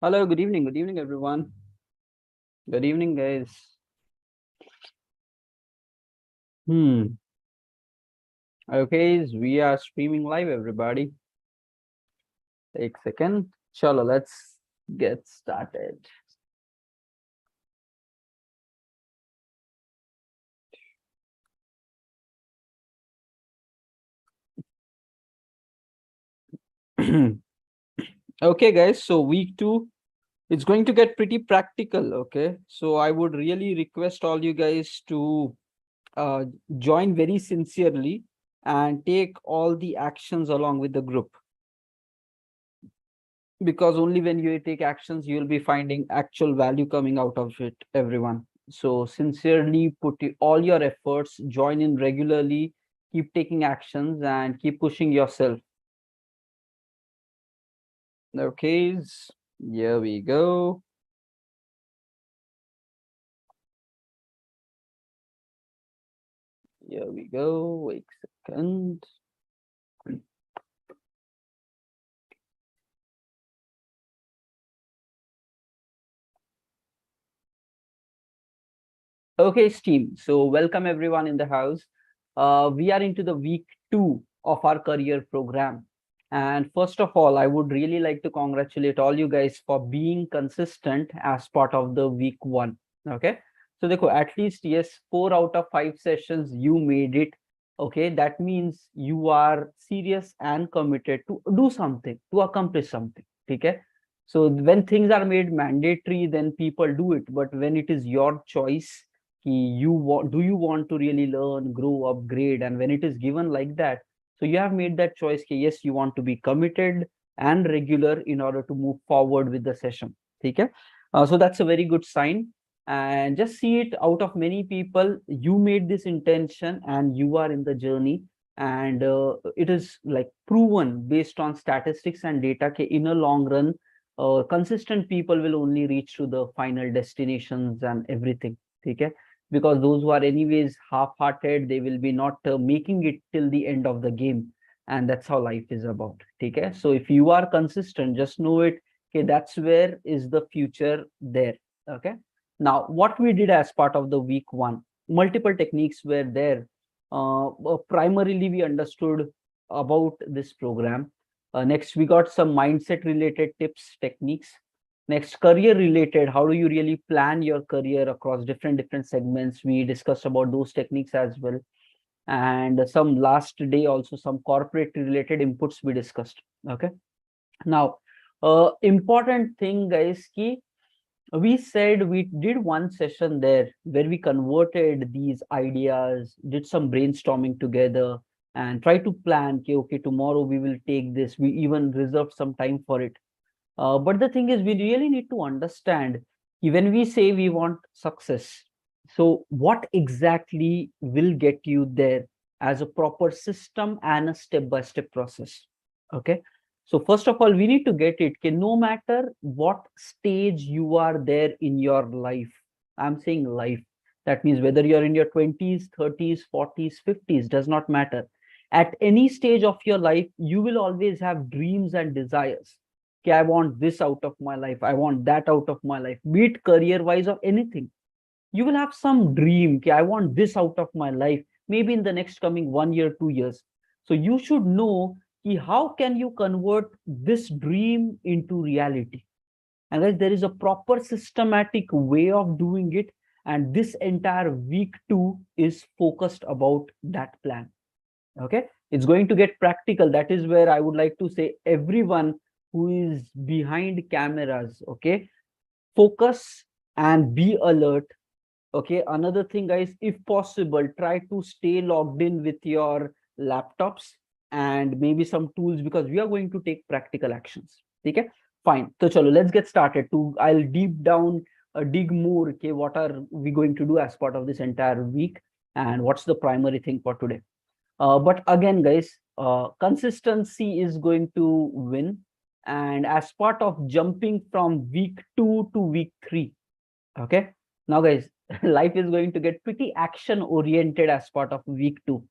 Hello, good evening. Good evening, everyone. Good evening, guys. Okay, we are streaming live, everybody. Take a second. Chalo, let's get started. Okay, guys. So week 2, it's going to get pretty practical. Okay. So I would really request all you guys to uh, join very sincerely and take all the actions along with the group, because only when you take actions you'll be finding actual value coming out of it, everyone. So sincerely put all your efforts, join in regularly, keep taking actions and keep pushing yourself. Okay, here we go. Here we go. Wait a second. Okay, team. So welcome everyone in the house. We are into the week 2 of our career program. And first of all, I would really like to congratulate all you guys for being consistent as part of the week 1. Okay. So at least, yes, 4 out of 5 sessions you made it. Okay. That means you are serious and committed to do something, to accomplish something. Okay. So when things are made mandatory, then people do it. But when it is your choice, do you want to really learn, grow, upgrade, and when it is given like that, so you have made that choice. Yes, you want to be committed and regular in order to move forward with the session. Okay. So that's a very good sign, and just see it out of many people, you made this intention and you are in the journey, and it is like proven based on statistics and data in a long run, consistent people will only reach to the final destinations and everything. Okay. Because those who are anyways half-hearted, they will be not making it till the end of the game, and that's how life is about. Okay. So if you are consistent, just know it. Okay, that's where is the future there. Okay. Now what we did as part of the week 1, multiple techniques were there. Primarily we understood about this program. Next we got some mindset related tips, techniques. Next, career related, how do you really plan your career across different segments? We discussed about those techniques as well. And some last day also some corporate related inputs we discussed. Okay. Now, important thing, guys, ki we said we did one session there where we converted these ideas, did some brainstorming together, and try to plan, okay, tomorrow we will take this. We even reserved some time for it. But the thing is, we really need to understand when we say we want success, so what exactly will get you there as a proper system and a step-by-step process. Okay. So first of all, we need to get it. Okay, no matter what stage you are there in your life, I'm saying life. That means whether you're in your 20s, 30s, 40s, 50s, does not matter. At any stage of your life, you will always have dreams and desires. Okay, I want this out of my life. I want that out of my life, be it career wise or anything. You will have some dream. Okay, I want this out of my life, maybe in the next coming 1 year, 2 years. So you should know how can you convert this dream into reality. And guys, there is a proper systematic way of doing it. And this entire week 2 is focused about that plan. Okay. It's going to get practical. That is where I would like to say everyone who is behind cameras, okay, focus and be alert. Okay, another thing, guys, if possible, try to stay logged in with your laptops and maybe some tools, because we are going to take practical actions. Okay, fine. So chalo, let's get started. I'll deep down dig more. Okay, what are we going to do as part of this entire week, and what's the primary thing for today? But again, guys, consistency is going to win. And as part of jumping from week 2 to week 3, okay, now guys, life is going to get pretty action oriented as part of week 2.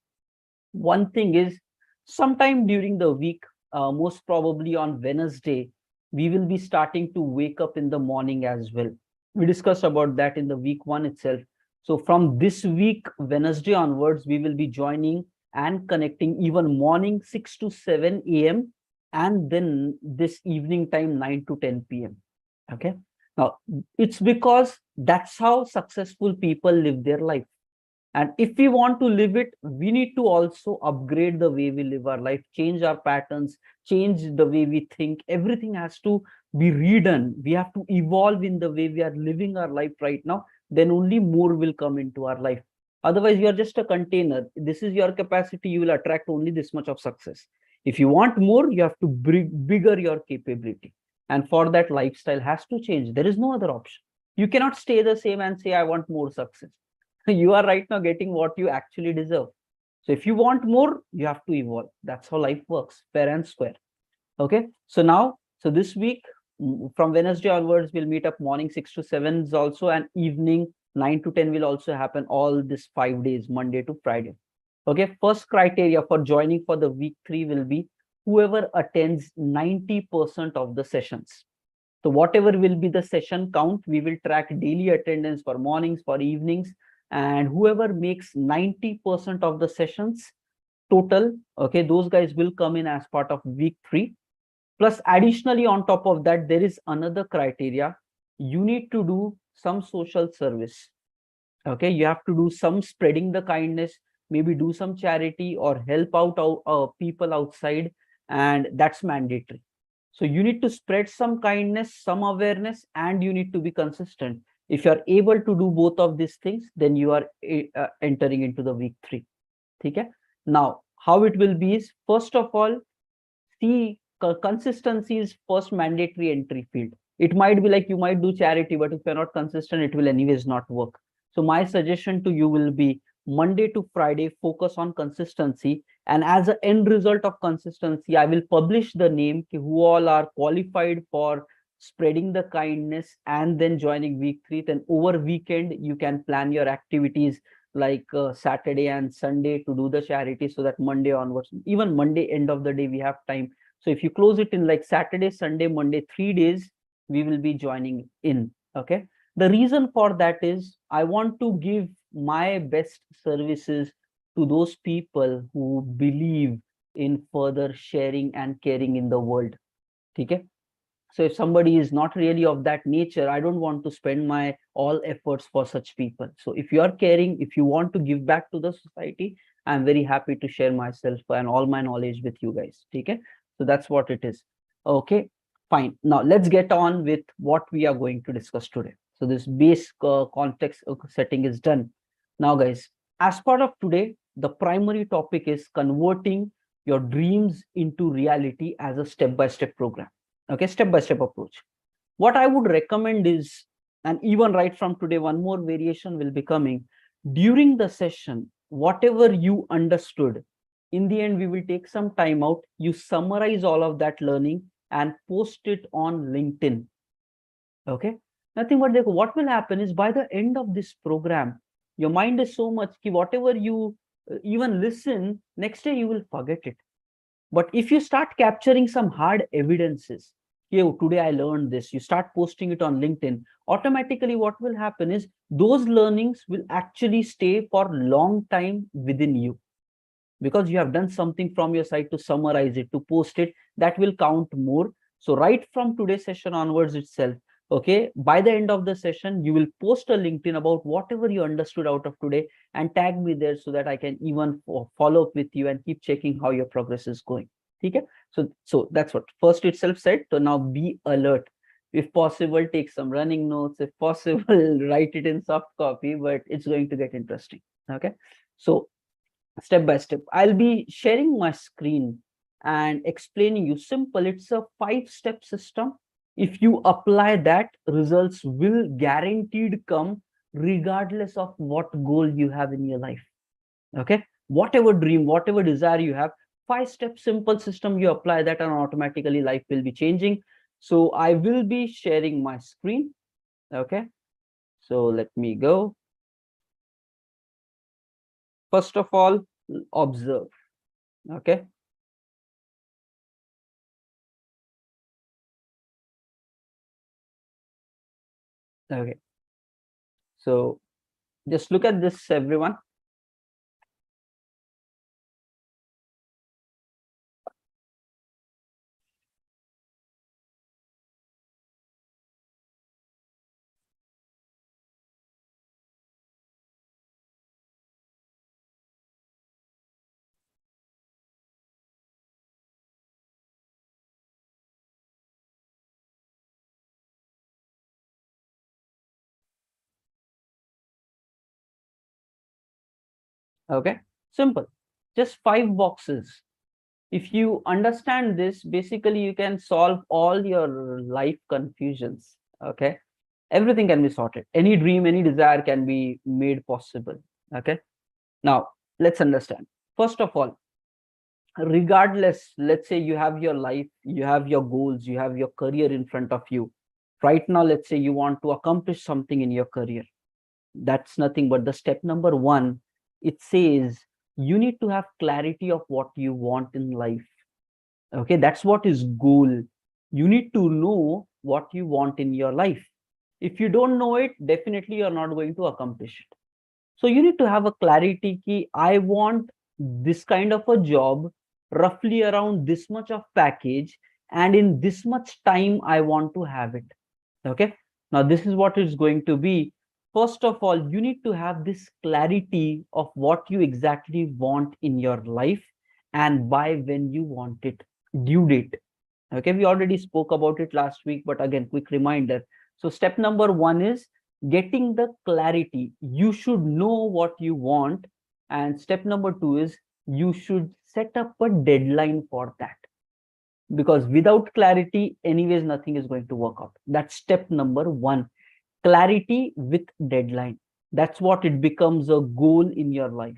One thing is, sometime during the week, most probably on Wednesday, we will be starting to wake up in the morning as well. We discussed about that in the week 1 itself. So from this week, Wednesday onwards, we will be joining and connecting even morning 6 to 7 a.m. and then this evening time 9 to 10 p.m. Okay. Now, it's because that's how successful people live their life. And if we want to live it, we need to also upgrade the way we live our life, change our patterns, change the way we think. Everything has to be redone. We have to evolve in the way we are living our life right now. Then only more will come into our life. Otherwise, you are just a container. This is your capacity. You will attract only this much of success. If you want more, you have to bring bigger your capability. And for that, lifestyle has to change. There is no other option. You cannot stay the same and say, I want more success. You are right now getting what you actually deserve. So if you want more, you have to evolve. That's how life works, fair and square. Okay. So this week, from Wednesday onwards, we'll meet up morning 6 to 7 also, and evening 9 to 10 will also happen all this 5 days, Monday to Friday. Okay. First criteria for joining for the week 3 will be whoever attends 90% of the sessions. So whatever will be the session count, we will track daily attendance for mornings, for evenings, and whoever makes 90% of the sessions total, okay, those guys will come in as part of week 3. Plus, additionally, on top of that, there is another criteria. You need to do some social service. Okay, you have to do some spreading the kindness, maybe do some charity or help out people outside, and that's mandatory. So you need to spread some kindness, some awareness, and you need to be consistent. If you are able to do both of these things, then you are entering into the week 3. Okay. Now, how it will be is, first of all, see, consistency is first mandatory entry field. It might be like you might do charity, but if you're not consistent, it will anyways not work. So my suggestion to you will be Monday to Friday, focus on consistency. And as an end result of consistency, I will publish the name who all are qualified for spreading the kindness and then joining week 3. Then over weekend, you can plan your activities like Saturday and Sunday to do the charity, so that Monday onwards, even Monday end of the day, we have time. So if you close it in like Saturday, Sunday, Monday, 3 days, we will be joining in. Okay. The reason for that is I want to give my best services to those people who believe in further sharing and caring in the world. Okay. So if somebody is not really of that nature, I don't want to spend my all efforts for such people. So if you are caring, if you want to give back to the society, I'm very happy to share myself and all my knowledge with you guys. Okay. So that's what it is. Okay, fine. Now let's get on with what we are going to discuss today. So this base context setting is done. Now guys, as part of today, the primary topic is converting your dreams into reality as a step-by-step program. Okay, step-by-step approach. What I would recommend is, and even right from today, one more variation will be coming. During the session, whatever you understood, in the end, we will take some time out. You summarize all of that learning and post it on LinkedIn. Okay, nothing but what will happen is, by the end of this program, your mind is so much ki whatever you even listen, next day you will forget it. But if you start capturing some hard evidences, today I learned this, you start posting it on LinkedIn, automatically what will happen is those learnings will actually stay for a long time within you, because you have done something from your side to summarize it, to post it. That will count more. So right from today's session onwards itself, okay, by the end of the session, you will post a LinkedIn about whatever you understood out of today and tag me there, so that I can even follow up with you and keep checking how your progress is going. Okay, so that's what first itself said. So now be alert. If possible, take some running notes. If possible, write it in soft copy, but it's going to get interesting. Okay, so step by step, I'll be sharing my screen and explaining you simple. It's a 5-step system. If you apply that, results will guaranteed come regardless of what goal you have in your life. Okay, whatever dream, whatever desire you have, 5-step simple system, you apply that and automatically life will be changing. So I will be sharing my screen. Okay, so let me go. First of all, observe. Okay, okay, so just look at this, everyone. Okay, simple, just 5 boxes. If you understand this, basically you can solve all your life confusions. Okay, everything can be sorted. Any dream, any desire can be made possible. Okay, now let's understand. First of all, regardless, let's say you have your life, you have your goals, you have your career in front of you right now. Let's say you want to accomplish something in your career. That's nothing but the step number 1. It says you need to have clarity of what you want in life. Okay, that's what is goal. You need to know what you want in your life. If you don't know it, definitely you're not going to accomplish it. So you need to have a clarity ki I want this kind of a job, roughly around this much of package, and in this much time I want to have it. Okay, now this is what it's going to be. First of all, you need to have this clarity of what you exactly want in your life and by when you want it, due date. Okay, we already spoke about it last week, but again, quick reminder. So step number 1 is getting the clarity. You should know what you want. And step number 2 is you should set up a deadline for that, because without clarity, anyways, nothing is going to work out. That's step number 1. Clarity with deadline. That's what it becomes a goal in your life.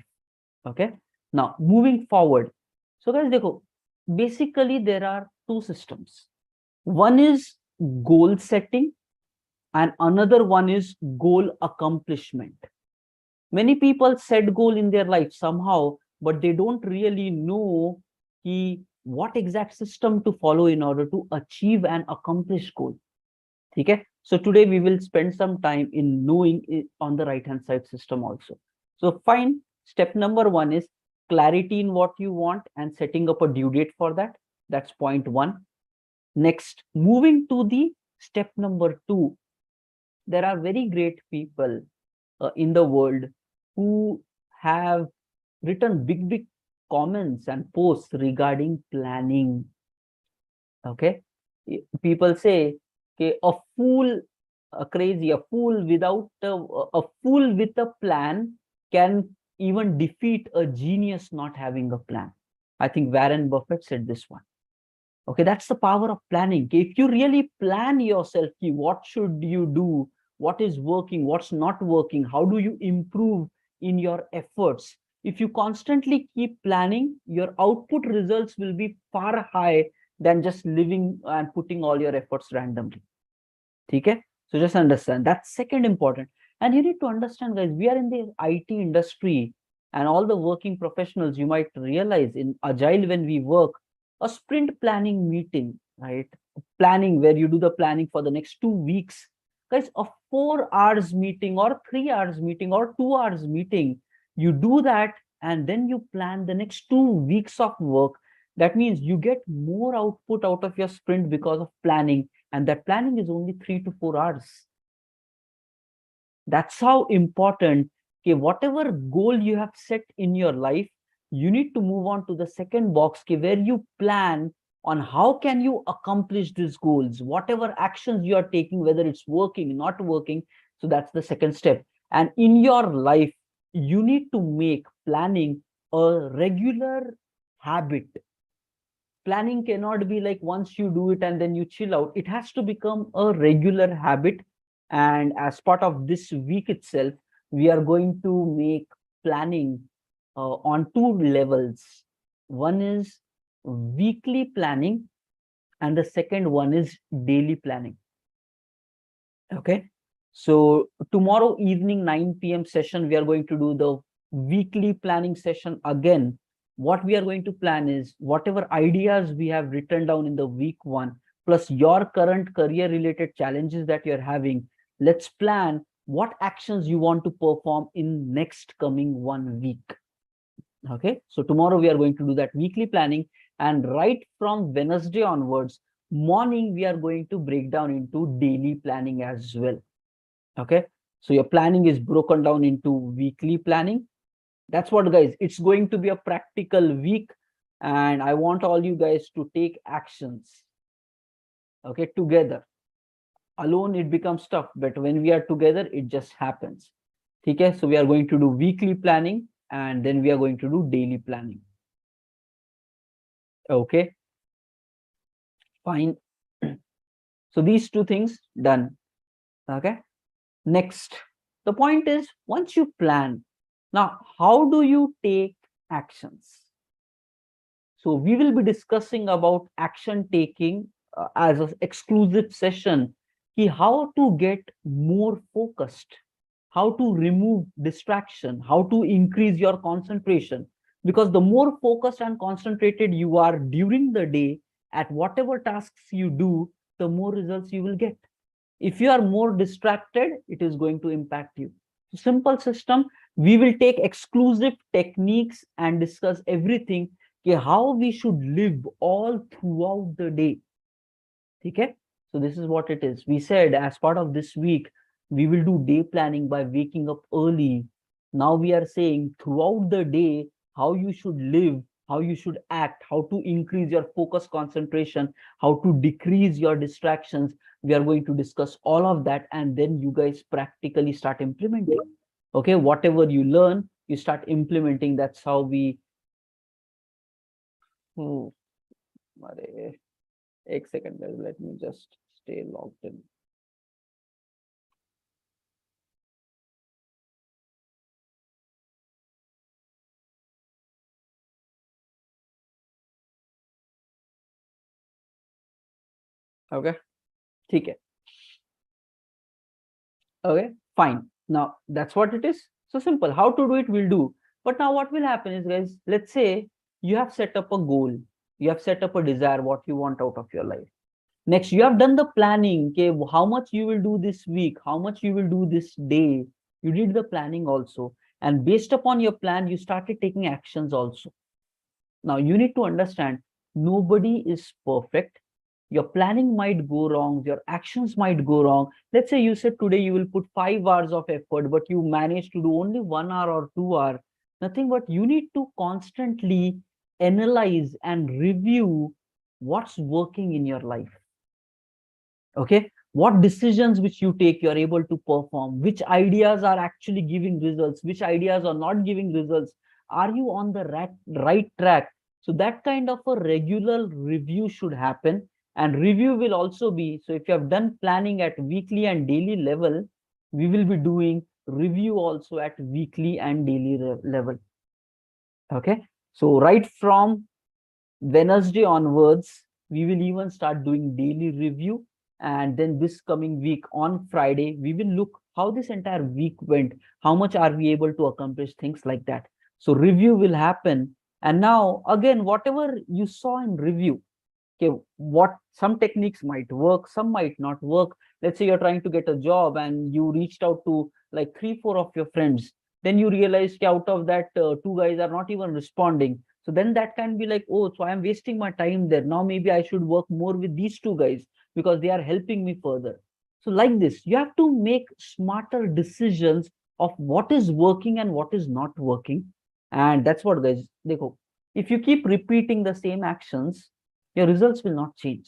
Okay, now moving forward. So guys, dekho, basically there are 2 systems. One is goal setting and another one is goal accomplishment. Many people set goal in their life somehow, but they don't really know what exact system to follow in order to achieve and accomplish goal. Okay, so today we will spend some time in knowing it on the right hand side system also. So fine, step number 1 is clarity in what you want and setting up a due date for that. That's point 1. Next, moving to the step number 2, there are very great people in the world who have written big comments and posts regarding planning. Okay, people say, okay, a fool, a fool without a fool with a plan can even defeat a genius not having a plan. I think Warren Buffett said this one. Okay, that's the power of planning. If you really plan yourself, what should you do, what is working, what's not working, how do you improve in your efforts? If you constantly keep planning, your output results will be far high than just living and putting all your efforts randomly. Okay, so just understand that's second important. And you need to understand, guys, we are in the IT industry, and all the working professionals, you might realize in agile, when we work, a sprint planning meeting, right? Planning where you do the planning for the next 2 weeks. Guys, a 4 hours meeting or 3 hours meeting or 2 hours meeting, you do that and then you plan the next 2 weeks of work. That means you get more output out of your sprint because of planning, and that planning is only 3 to 4 hours. That's how important, okay, whatever goal you have set in your life, you need to move on to the second box where you plan on how can you accomplish these goals, whatever actions you are taking, whether it's working, not working. So that's the second step. And in your life, you need to make planning a regular habit. Planning cannot be like once you do it and then you chill out. It has to become a regular habit. And as part of this week itself, we are going to make planning on two levels. One is weekly planning, and the second one is daily planning. Okay. So tomorrow evening, 9 p.m. session, we are going to do the weekly planning session again. What we are going to plan is whatever ideas we have written down in the week one, plus your current career related challenges that you're having. Let's plan what actions you want to perform in next coming 1 week. Okay. So tomorrow we are going to do that weekly planning, and right from Wednesday onwards, morning, we are going to break down into daily planning as well. Okay. So your planning is broken down into weekly planning. That's what, guys, it's going to be a practical week, and I want all you guys to take actions. Okay, together. Alone it becomes tough, but when we are together, it just happens. Okay, so we are going to do weekly planning, and then we are going to do daily planning. Okay, fine. So these two things done. Okay, next, the point is, once you plan, now how do you take actions? So we will be discussing about action taking as an exclusive session. How to get more focused, how to remove distraction, how to increase your concentration. Because the more focused and concentrated you are during the day at whatever tasks you do, the more results you will get. If you are more distracted, it is going to impact you. Simple system. We will take exclusive techniques and discuss everything, how we should live all throughout the day. Okay, so this is what it is. We said as part of this week, we will do day planning by waking up early. Now we are saying throughout the day, how you should live, how you should act, how to increase your focus concentration, how to decrease your distractions. We are going to discuss all of that, and then you guys practically start implementing. Okay, whatever you learn, you start implementing. That's how we. एक second, guys, let me just stay logged in. Okay, okay, okay, fine. Now that's what it is. So simple. How to do it, we'll do. But now what will happen is, guys, let's say you have set up a goal, you have set up a desire, what you want out of your life. Next, you have done the planning. Okay, how much you will do this week, how much you will do this day. You did the planning also, and based upon your plan, you started taking actions also. Now you need to understand, nobody is perfect. Your planning might go wrong, your actions might go wrong. Let's say you said today you will put 5 hours of effort, but you managed to do only 1 hour or 2 hours. Nothing, but you need to constantly analyze and review what's working in your life. Okay, what decisions which you take, you're able to perform, which ideas are actually giving results, which ideas are not giving results. Are you on the right track? So that kind of a regular review should happen. And review will also be, so if you have done planning at weekly and daily level, we will be doing review also at weekly and daily level. Okay, so right from Wednesday onwards, we will even start doing daily review. And then this coming week on Friday, we will look how this entire week went, how much are we able to accomplish, things like that. So review will happen. And now again, whatever you saw in review, okay, what some techniques might work, some might not work. Let's say you're trying to get a job and you reached out to like 3-4 of your friends. Then you realize out of that, 2 guys are not even responding. So then that can be like, oh, so I'm wasting my time there. Now maybe I should work more with these 2 guys because they are helping me further. So like this, you have to make smarter decisions of what is working and what is not working. And that's what, guys, देखो, if you keep repeating the same actions, your results will not change.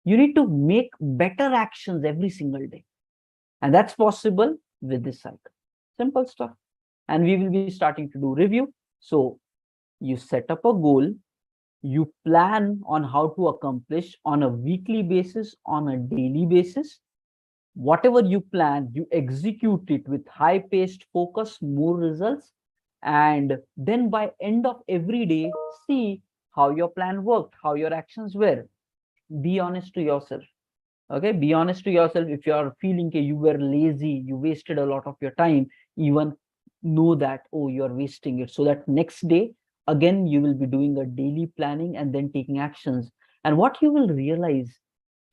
You need to make better actions every single day, and that's possible with this cycle. Simple stuff. And we will be starting to do review. So you set up a goal, you plan on how to accomplish on a weekly basis, on a daily basis. Whatever you plan, you execute it with high paced focus, more results. And then by end of every day, see how your plan worked, how your actions were. Be honest to yourself. Okay, be honest to yourself. If you are feeling you were lazy, you wasted a lot of your time, even know that, oh, you are wasting it, so that next day again you will be doing a daily planning and then taking actions. And what you will realize,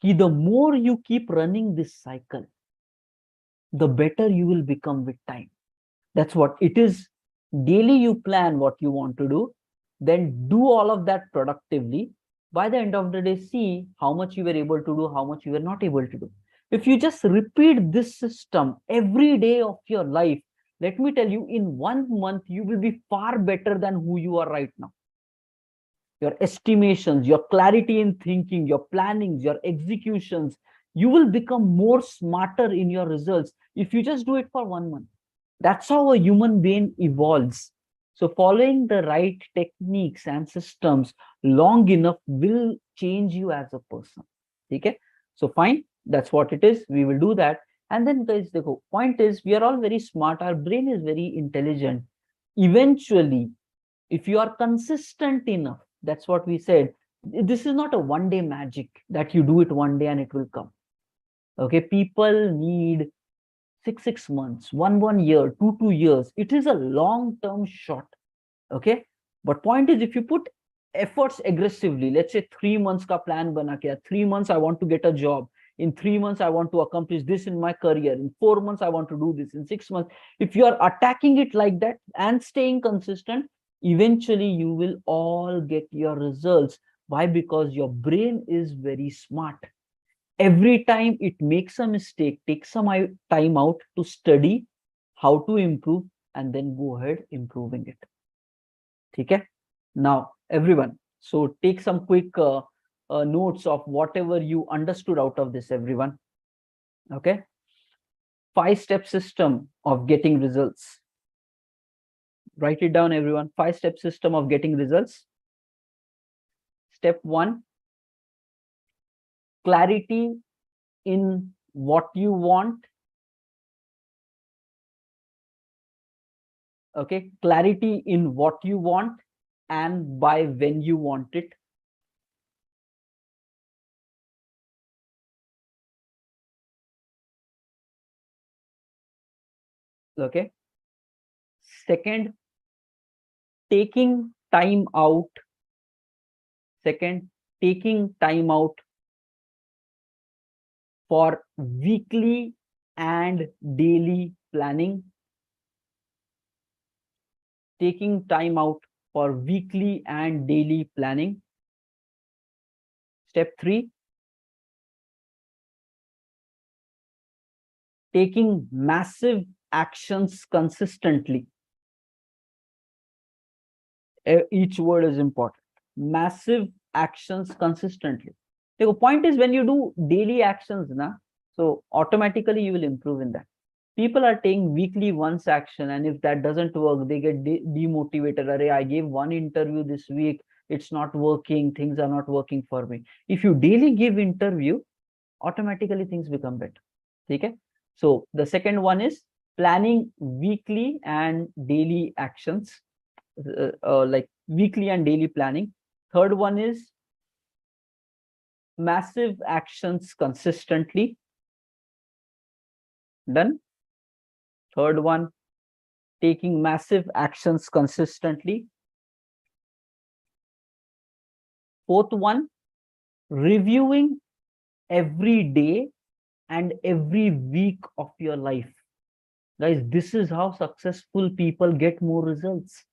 the more you keep running this cycle, the better you will become with time. That's what it is. Daily you plan what you want to do, then do all of that productively. By the end of the day, see how much you were able to do, how much you were not able to do. If you just repeat this system every day of your life, let me tell you, in 1 month you will be far better than who you are right now. Your estimations, your clarity in thinking, your plannings, your executions, you will become more smarter in your results if you just do it for 1 month. That's how a human being evolves. So following the right techniques and systems long enough will change you as a person. Okay? So fine, that's what it is. We will do that. And then, guys, the point is, we are all very smart. Our brain is very intelligent. Eventually, if you are consistent enough, that's what we said. This is not a one-day magic that you do it one day and it will come. Okay, people need 6 months, 1 year, 2 years. It is a long-term shot. Okay, but point is, if you put efforts aggressively, let's say 3 months ka plan bana kya, 3 months I want to get a job, in 3 months I want to accomplish this in my career, in 4 months I want to do this, in 6 months, if you are attacking it like that and staying consistent, eventually you will all get your results. Why? Because your brain is very smart. Every time it makes a mistake, take some time out to study how to improve and then go ahead improving it. Okay? Now, everyone, so take some quick notes of whatever you understood out of this, everyone. Okay? 5-step system of getting results. Write it down, everyone. 5-step system of getting results. Step 1, clarity in what you want. Okay, clarity in what you want and by when you want it. Okay. Second, taking time out. Second, taking time out for weekly and daily planning. Taking time out for weekly and daily planning. Step 3, taking massive actions consistently. Each word is important. Massive actions consistently. The point is, when you do daily actions, so automatically you will improve in that. People are taking weekly once action, and if that doesn't work, they get demotivated. Array, I gave one interview this week, it's not working, things are not working for me. If you daily give interview, automatically things become better. Okay? So the second one is planning weekly and daily actions, like weekly and daily planning. Third one is massive actions consistently. Done. Third one, taking massive actions consistently. Fourth one, reviewing every day and every week of your life. Guys, this is how successful people get more results.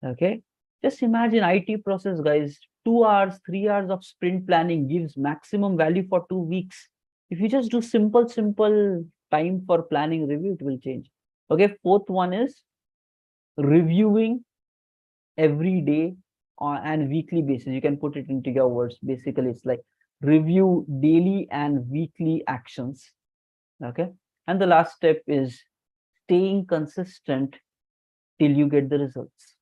Okay, just imagine IT process, guys. 2 hours, 3 hours of sprint planning gives maximum value for 2 weeks. If you just do simple time for planning review, it will change. Okay, fourth one is reviewing every day and weekly basis. You can put it into your words. Basically, it's like review daily and weekly actions. Okay. And the last step is staying consistent till you get the results.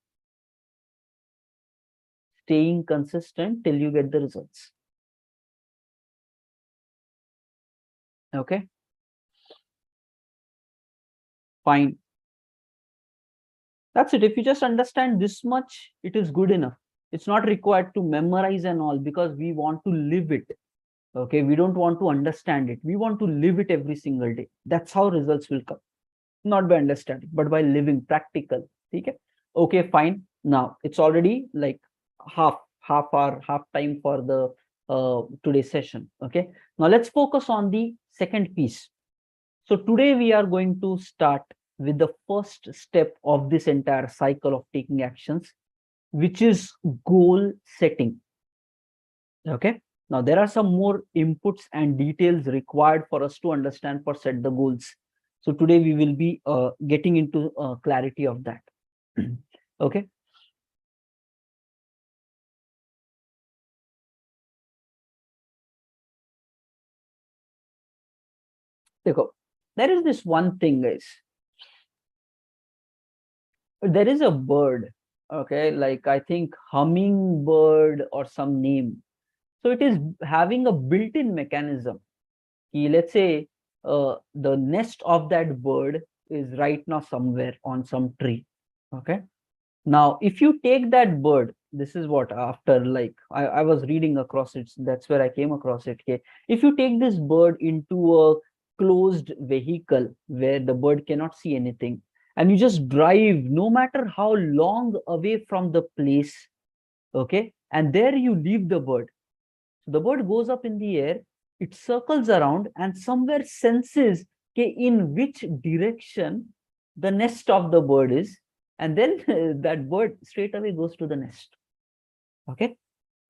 Staying consistent till you get the results. Okay. Fine. That's it. If you just understand this much, it is good enough. It's not required to memorize and all, because we want to live it. Okay. We don't want to understand it. We want to live it every single day. That's how results will come. Not by understanding, but by living practical. Okay. Okay, fine. Now it's already like half hour, half time for the today's session. Okay. Now let's focus on the second piece. So today we are going to start with the first step of this entire cycle of taking actions, which is goal setting. Okay. Now there are some more inputs and details required for us to understand for set the goals. So today we will be getting into clarity of that. Okay. There is this one thing, guys. There is a bird, okay, like I think hummingbird or some name. So it is having a built-in mechanism. Let's say the nest of that bird is right now somewhere on some tree. Okay. Now, if you take that bird, this is what after like I was reading across it. That's where I came across it. Okay. If you take this bird into a closed vehicle where the bird cannot see anything, and you just drive no matter how long away from the place, okay, and there you leave the bird. So the bird goes up in the air, it circles around and somewhere senses okay, in which direction the nest of the bird is, and then that bird straight away goes to the nest. Okay.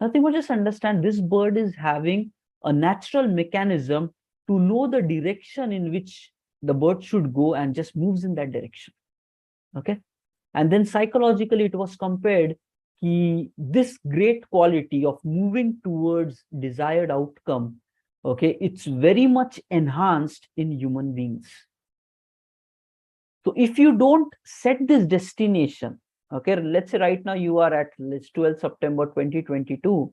Nothing but just understand this bird is having a natural mechanism to know the direction in which the bird should go and just moves in that direction. Okay. And then psychologically it was compared this great quality of moving towards desired outcome, okay, it's very much enhanced in human beings. So if you don't set this destination, okay, let's say right now you are at 12 September 2022.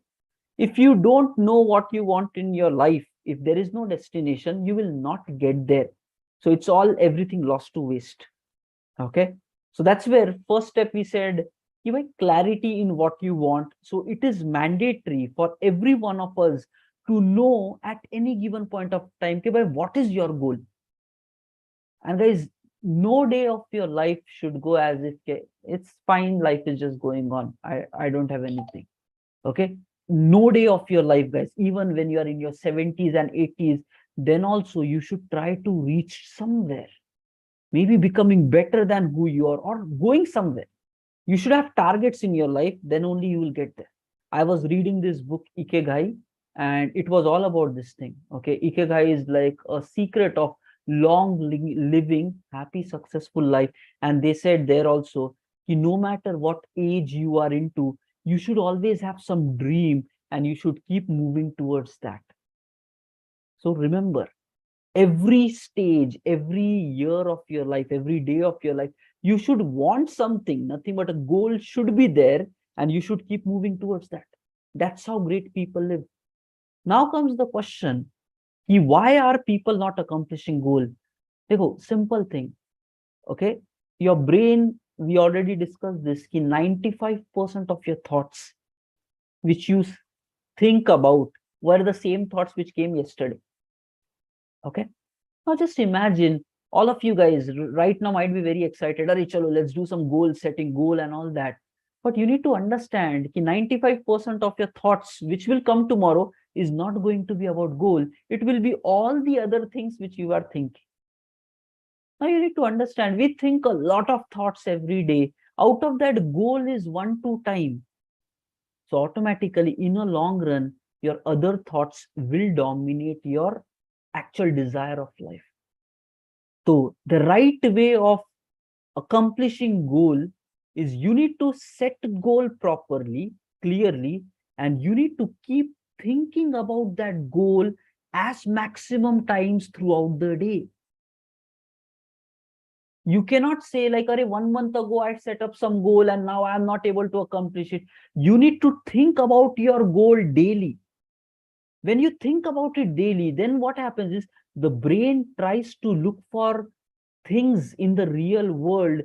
If you don't know what you want in your life, if there is no destination, you will not get there. So it's all everything lost to waste. Okay. So that's where first step we said, give a clarity in what you want. So it is mandatory for every one of us to know at any given point of time, what is your goal? And guys, no day of your life should go as if it's fine, life is just going on. I don't have anything. Okay. No day of your life, guys, even when you are in your 70s and 80s, then also you should try to reach somewhere. Maybe becoming better than who you are or going somewhere. You should have targets in your life, then only you will get there. I was reading this book, Ikigai, and it was all about this thing. Okay. Ikigai is like a secret of long living, happy, successful life. And they said there also, no matter what age you are into, you should always have some dream and you should keep moving towards that. So remember, every stage, every year of your life, every day of your life, you should want something, nothing but a goal should be there, and you should keep moving towards that. That's how great people live. Now comes the question, why are people not accomplishing goal? Simple thing. Okay. Your brain, we already discussed this, 95% of your thoughts which you think about were the same thoughts which came yesterday. Okay. Now just imagine all of you guys right now might be very excited. Chalo, let's do some goal setting, goal and all that. But you need to understand 95% of your thoughts which will come tomorrow is not going to be about goal. It will be all the other things which you are thinking. Now you need to understand, we think a lot of thoughts every day. Out of that, goal is 1-2 time. So automatically in a long run, your other thoughts will dominate your actual desire of life. So the right way of accomplishing goal is you need to set goal properly, clearly, and you need to keep thinking about that goal as maximum times throughout the day. You cannot say like, "Arey, 1 month ago I set up some goal and now I am not able to accomplish it." You need to think about your goal daily. When you think about it daily, then what happens is the brain tries to look for things in the real world,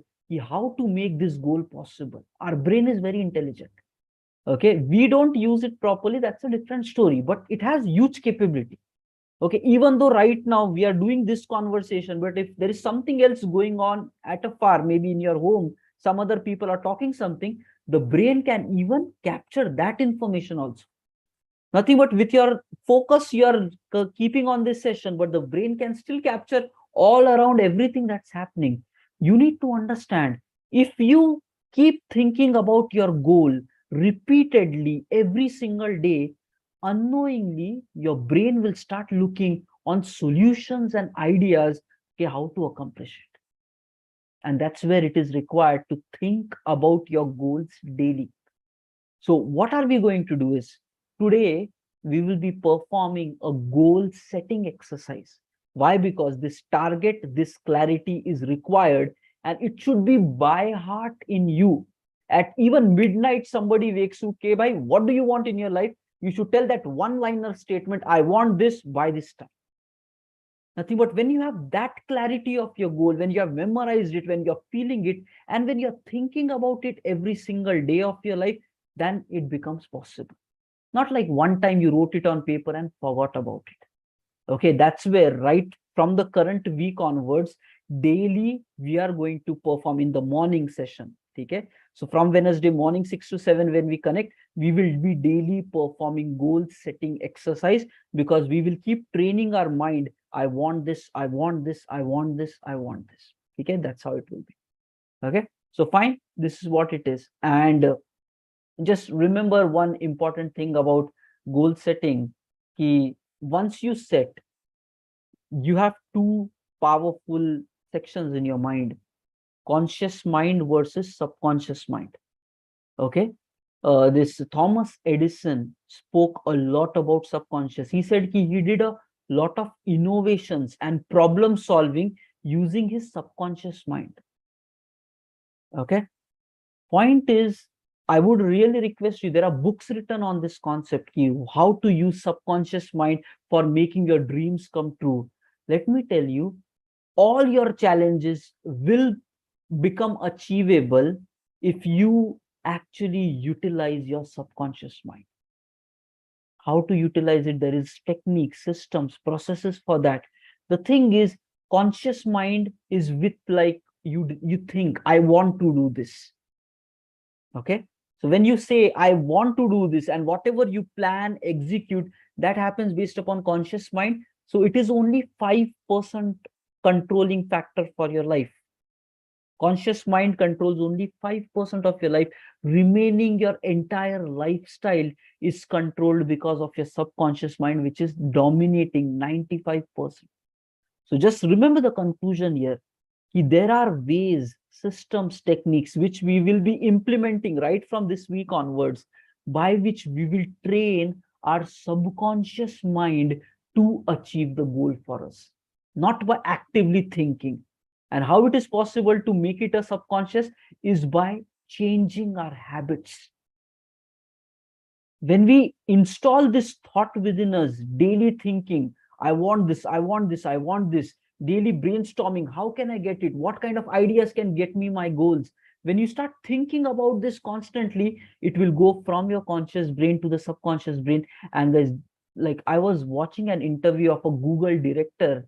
how to make this goal possible. Our brain is very intelligent. Okay, we don't use it properly, that's a different story, but it has huge capability. Okay, even though right now we are doing this conversation, but if there is something else going on at a far, maybe in your home, some other people are talking something, the brain can even capture that information also. Nothing but with your focus you are keeping on this session, but the brain can still capture all around everything that's happening. You need to understand, if you keep thinking about your goal repeatedly every single day, unknowingly your brain will start looking on solutions and ideas, okay, how to accomplish it. And that's where it is required to think about your goals daily. So what are we going to do is, today we will be performing a goal setting exercise. Why? Because this target, this clarity is required, and it should be by heart in you. At even midnight, somebody wakes you, okay, bhai, what do you want in your life? You should tell that one-liner statement, I want this by this time. Nothing but when you have that clarity of your goal, when you have memorized it, when you're feeling it, and when you're thinking about it every single day of your life, then it becomes possible. Not like one time you wrote it on paper and forgot about it. Okay, that's where right from the current week onwards, daily we are going to perform in the morning session. Okay, so from Wednesday morning 6 to 7 when we connect, we will be daily performing goal setting exercise, because we will keep training our mind. I want this, I want this, I want this, I want this. Okay, that's how it will be. Okay, so fine, this is what it is. And just remember one important thing about goal setting, ki once you set, you have two powerful sections in your mind: conscious mind versus subconscious mind. Okay, this Thomas Edison spoke a lot about subconscious. He said he did a lot of innovations and problem solving using his subconscious mind. Okay, point is, I would really request you, there are books written on this concept, how to use subconscious mind for making your dreams come true. Let me tell you, all your challenges will become achievable if you actually utilize your subconscious mind. How to utilize it? There is techniques, systems, processes for that. The thing is, conscious mind is with, like, you think, I want to do this. Okay, so when you say I want to do this, and whatever you plan, execute, that happens based upon conscious mind. So it is only 5% controlling factor for your life. Conscious mind controls only 5% of your life. Remaining your entire lifestyle is controlled because of your subconscious mind, which is dominating 95%. So just remember the conclusion here. There are ways, systems, techniques which we will be implementing right from this week onwards, by which we will train our subconscious mind to achieve the goal for us, not by actively thinking. And how it is possible to make it a subconscious is by changing our habits. When we install this thought within us, daily thinking, I want this, I want this, I want this, daily brainstorming, how can I get it? What kind of ideas can get me my goals? When you start thinking about this constantly, it will go from your conscious brain to the subconscious brain. And there's, like, I was watching an interview of a Google director.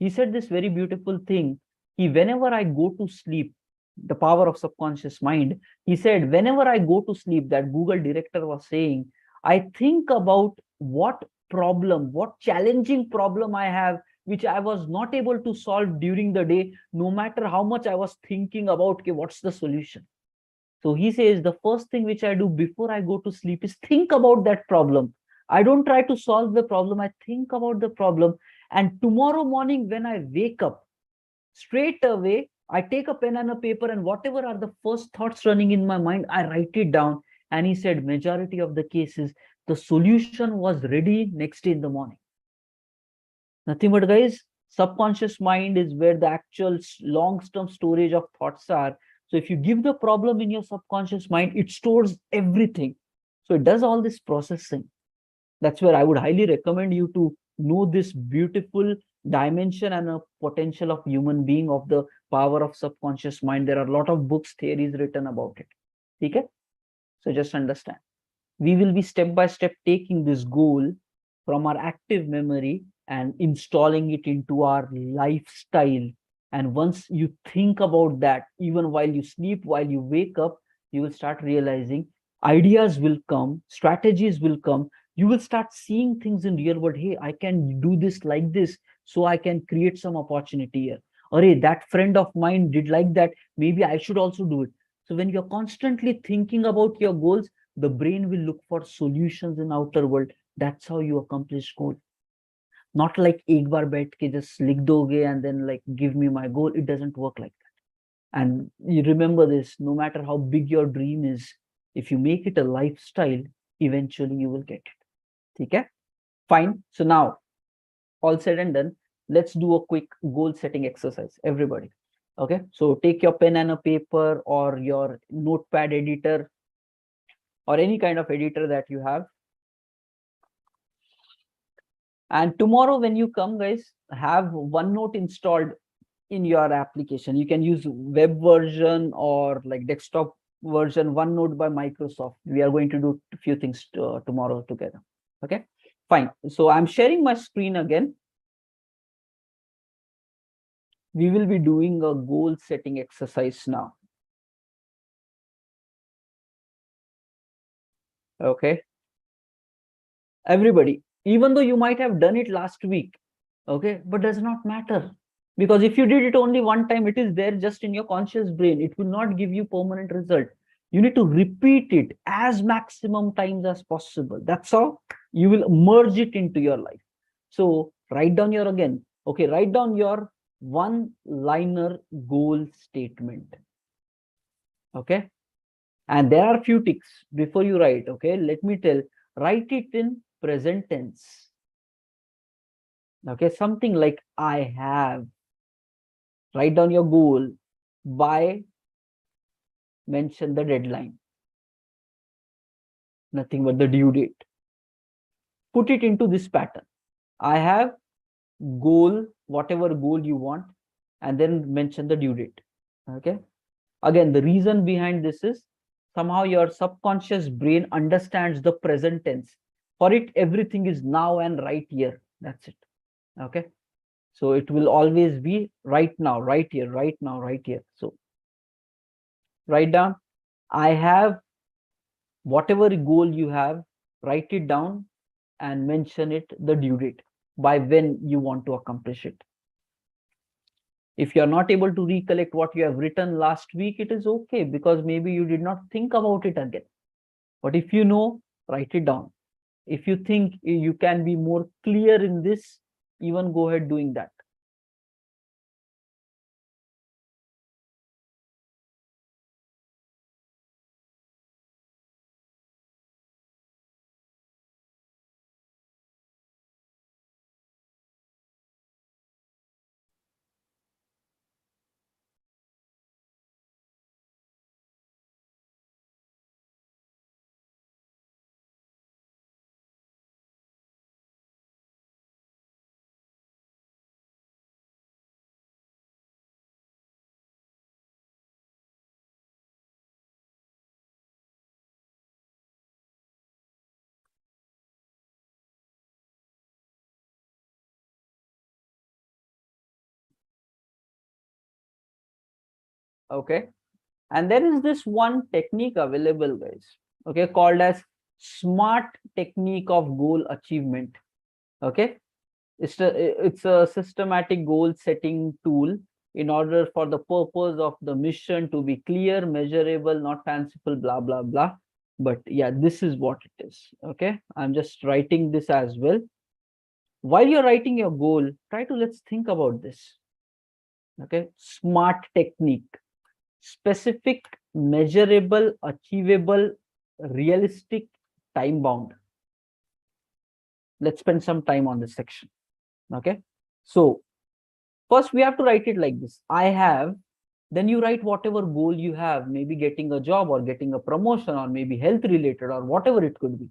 He said this very beautiful thing. Whenever I go to sleep, the power of subconscious mind, he said, whenever I go to sleep, that Google director was saying, I think about what problem, what challenging problem I have, which I was not able to solve during the day, no matter how much I was thinking about, okay, what's the solution? So he says, the first thing which I do before I go to sleep is think about that problem. I don't try to solve the problem, I think about the problem. And tomorrow morning when I wake up, straight away, I take a pen and a paper, and whatever are the first thoughts running in my mind, I write it down. And he said, majority of the cases, the solution was ready next day in the morning. Nothing but, guys, subconscious mind is where the actual long-term storage of thoughts are. So if you give the problem in your subconscious mind, it stores everything. So it does all this processing. That's where I would highly recommend you to know this beautiful dimension and a potential of human being, of the power of subconscious mind. There are a lot of books, theories written about it. Okay? So just understand. We will be step by step taking this goal from our active memory and installing it into our lifestyle. And once you think about that, even while you sleep, while you wake up, you will start realizing ideas will come, strategies will come. You will start seeing things in real world. Hey, I can do this like this, so I can create some opportunity here. Or hey, that friend of mine did like that, maybe I should also do it. So when you're constantly thinking about your goals, the brain will look for solutions in outer world. That's how you accomplish goal. Not like ek bar baith ke just likh doge and then like give me my goal. It doesn't work like that. And you remember this, no matter how big your dream is, if you make it a lifestyle, eventually you will get it. Okay? Fine. So now, all said and done, let's do a quick goal setting exercise, everybody. Okay? So take your pen and a paper or your notepad editor or any kind of editor that you have. And tomorrow when you come, guys, have OneNote installed in your application. You can use web version or like desktop version, OneNote by Microsoft. We are going to do a few things tomorrow together. Okay, fine. So I'm sharing my screen again. We will be doing a goal setting exercise now. Okay. Everybody, even though you might have done it last week, okay, but does not matter. Because if you did it only one time, it is there just in your conscious brain. It will not give you permanent result. You need to repeat it as maximum times as possible. That's how you will merge it into your life. So write down your, again, okay, write down your one-liner goal statement. Okay. And there are a few ticks before you write. Okay. Let me tell, write it in present tense. Okay. Something like I have. Write down your goal by, mention the deadline. Nothing but the due date. Put it into this pattern. I have goal, whatever goal you want, and then mention the due date. Okay. Again, the reason behind this is somehow your subconscious brain understands the present tense. For it, everything is now and right here. That's it. Okay. So it will always be right now, right here, right now, right here. So write down, I have whatever goal you have, write it down and mention it, the due date, by when you want to accomplish it. If you are not able to recollect what you have written last week, it is okay, because maybe you did not think about it again. But if you know, write it down. If you think you can be more clear in this, even go ahead doing that. Okay. And there is this one technique available, guys, okay, called as smart technique of goal achievement. Okay. It's a systematic goal setting tool in order for the purpose of the mission to be clear, measurable, not fanciful, blah, blah, blah. But yeah, this is what it is. Okay. I'm just writing this as well. While you're writing your goal, let's think about this. Okay, SMART technique: specific, measurable, achievable, realistic, time bound. Let's spend some time on this section. Okay, so first we have to write it like this: I have. Then you write whatever goal you have, maybe getting a job or getting a promotion or maybe health related or whatever it could be.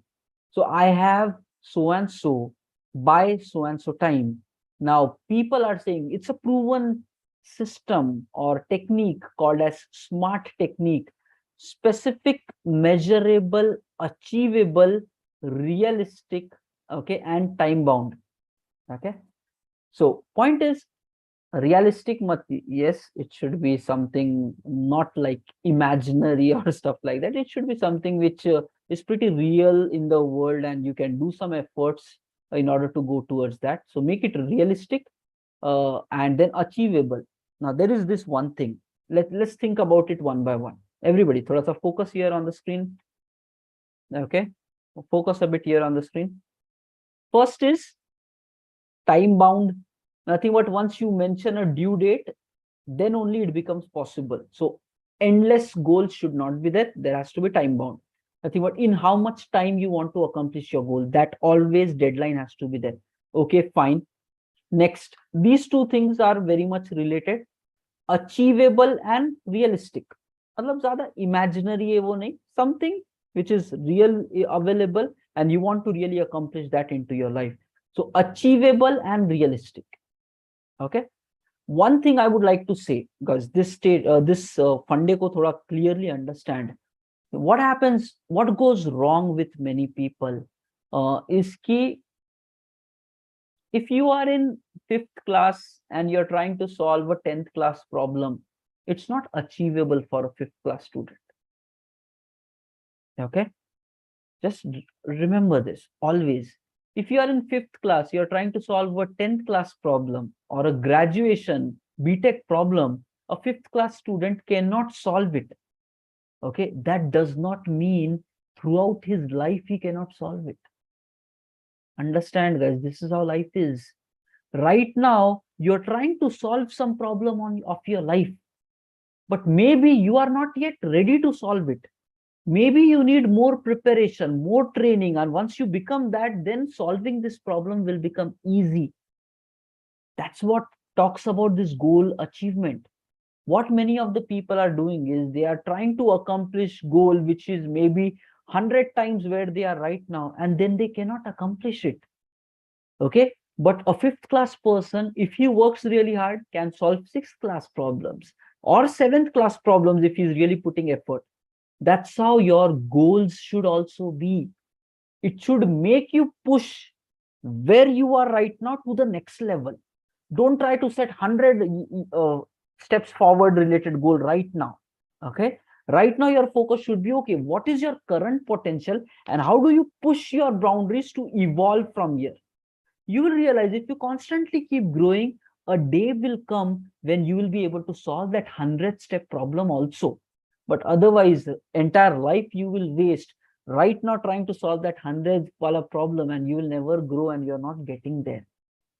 So I have so and so by so and so time. Now people are saying it's a proven system or technique called as SMART technique: specific, measurable, achievable, realistic, okay, and time bound. Okay, so point is, realistic mati, yes, it should be something not like imaginary or stuff like that. It should be something which is pretty real in the world, and you can do some efforts in order to go towards that. So make it realistic, and then achievable. Now there is this one thing. Let's think about it one by one. Everybody, thoda sa focus here on the screen. Okay, focus a bit here on the screen. First is time bound. Nothing but once you mention a due date, then only it becomes possible. So endless goals should not be there. There has to be time bound. Nothing but in how much time you want to accomplish your goal. That always deadline has to be there. Okay, fine. Next, these two things are very much related: achievable and realistic. मतलब ज़्यादा imaginary है वो नहीं, something which is real, available, and you want to really accomplish that into your life. So achievable and realistic. Okay. One thing I would like to say, guys, this Funday ko thoda clearly understand. What happens, what goes wrong with many people is ki if you are in 5th class and you're trying to solve a 10th class problem, it's not achievable for a 5th class student. Okay, just remember this always. If you are in 5th class, you're trying to solve a 10th class problem or a graduation BTech problem, a 5th class student cannot solve it. Okay, that does not mean throughout his life he cannot solve it. Understand, guys, this is how life is. Right now, you're trying to solve some problem of your life, but maybe you are not yet ready to solve it. Maybe you need more preparation, more training, and once you become that, then solving this problem will become easy. That's what talks about this goal achievement. What many of the people are doing is they are trying to accomplish goal which is maybe 100 times where they are right now, and then they cannot accomplish it. Okay, but a 5th class person, if he works really hard, can solve 6th class problems or 7th class problems if he's really putting effort. That's how your goals should also be. It should make you push where you are right now to the next level. Don't try to set 100 steps forward related goal right now. Okay, right now your focus should be, okay, what is your current potential and how do you push your boundaries to evolve from here. You will realize if you constantly keep growing, a day will come when you will be able to solve that 100-step problem also. But otherwise, entire life you will waste right now trying to solve that 100th problem, and you will never grow and you're not getting there.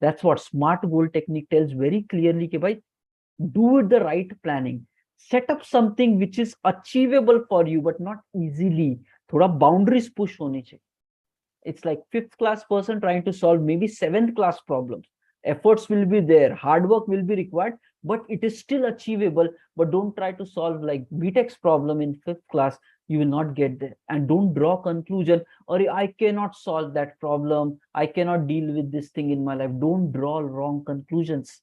That's what SMART goal technique tells very clearly. Ki bhai, do the right planning. Set up something which is achievable for you, but not easily. Thoda boundaries push hone chahiye. It's like 5th class person trying to solve maybe 7th class problems. Efforts will be there, hard work will be required, but it is still achievable. But don't try to solve like BTech's problem in 5th class. You will not get there. And don't draw conclusion, or I cannot solve that problem, I cannot deal with this thing in my life. Don't draw wrong conclusions.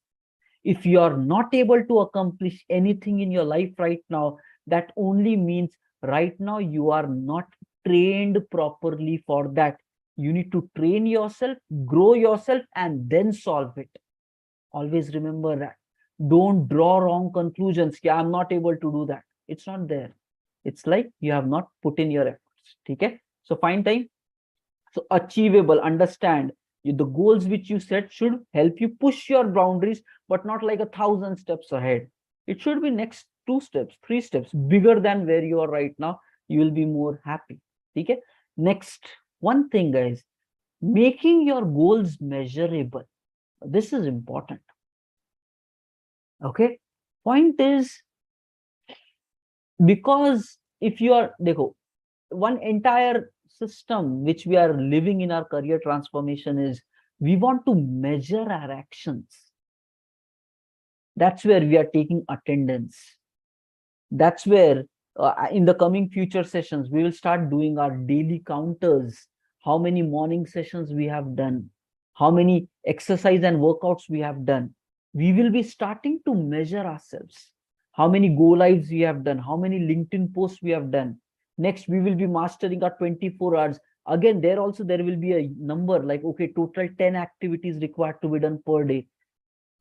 If you are not able to accomplish anything in your life right now, that only means right now you are not trained properly for that. You need to train yourself, grow yourself, and then solve it. Always remember that. Don't draw wrong conclusions. Yeah, I'm not able to do that. It's not there. It's like you have not put in your efforts. Okay, so find time. So achievable, understand the goals which you set should help you push your boundaries, but not like 1,000 steps ahead. It should be next 2 steps, 3 steps bigger than where you are right now. You will be more happy. Okay, next one thing, guys, making your goals measurable. This is important. Okay, point is, because if you are देखो, one entire system which we are living in our career transformation is we want to measure our actions. That's where we are taking attendance. That's where in the coming future sessions we will start doing our daily counters, how many morning sessions we have done, how many exercise and workouts we have done. We will be starting to measure ourselves, how many go lives we have done, how many LinkedIn posts we have done. Next we will be mastering our 24 hours. Again, there also there will be a number like, okay, total 10 activities required to be done per day.